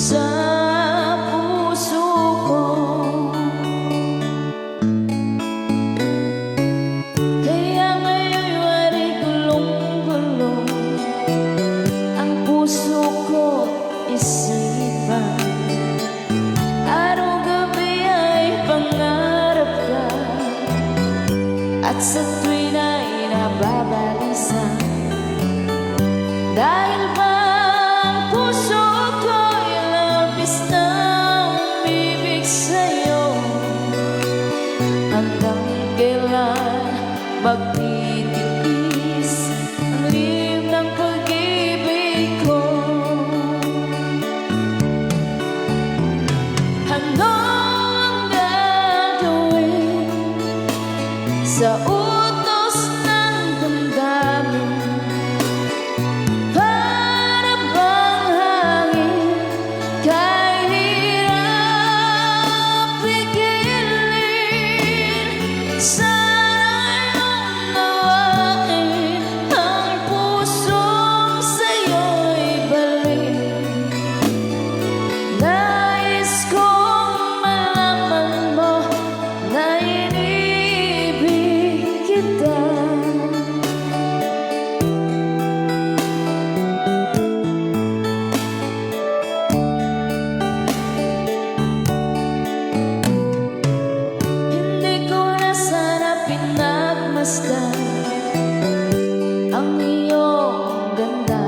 sa puso ko. Kaya ngayon'y wari gulong-gulong ang puso ko, isipan. Araw-gabi ay pangarap ka, at sa tuwin ay nababalisan. Dahil ba ang puso ko'y labis na umibig sa'yo, hanggang kailan magtitiis ang lihim ng pag-ibig ko? Ano ang gagawin sa utos ng damdamin? Para bang hangin kahit hirap pigilin? Sana'y unawain ang pusong sa'yo'y balik. Nais kong malaman mo na inibig kita. Hindi ko na sana pinagmasdan ang iyong ganda,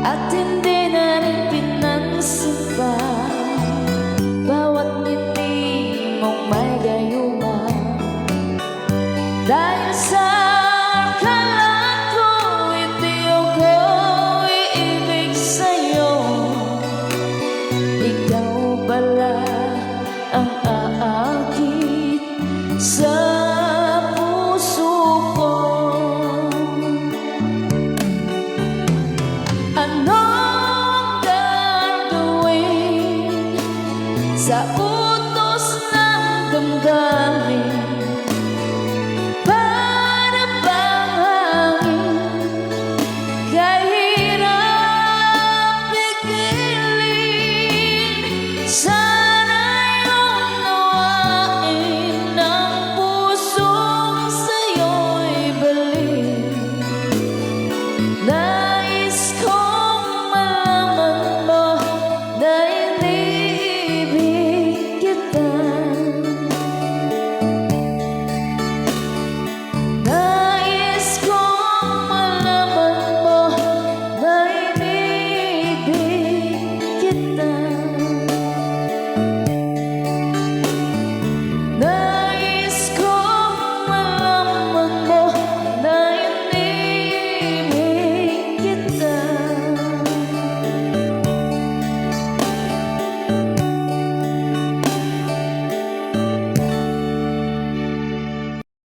at hindi na rin pinansin pa bawat ngiti mong may gayuma. Dahil sa akala ko hindi ako iibig sa'yo, ikaw pala ang aakit sa puso ko. Ano ang gagawin sa